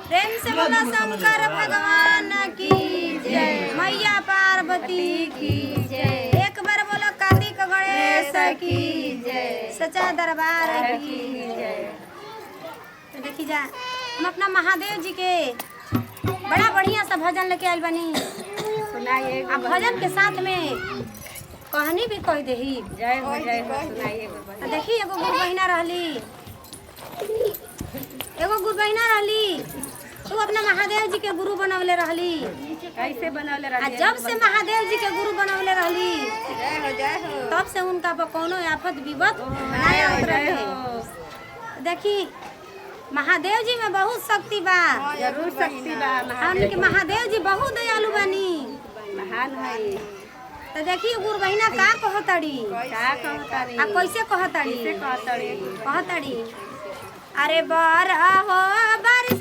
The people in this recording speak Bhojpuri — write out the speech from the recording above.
प्रेम से बोला शंकर भगवान की जय, मैया पार्वती की जय। एक बार बोलो कार्तिक गणेश की जय, सच्चा दरबार की जय। तो देखी जा हम अपना महादेव जी के बड़ा बढ़िया सा भजन लेके आयल बनी। सुनाइए अब भजन के साथ में कहानी भी कह दही। जय हो सुनाइए। तो देखी एगो गुरु बहिना रहली, एगो गुरु बहिना रहली, तू अपना महादेव जी के गुरु बनवले रहली। कैसे बनवले आ रहली? जब से महादेव जी के गुरु बनवले रहली जय हो तब से उनका पर कोनो आफत विपत नहीं आवत रहे। देखी महादेव जी में बहुत शक्ति बा, जरूर शक्ति बा। हमन के महादेव जी बहुत दयालु बनी। महान है। तो देखी गुरु बहिना का कहतड़ी, का कहतारी? आ कैसे कहतड़ी, कैसे कहतारी? कहतड़ी अरे बर हो बारिश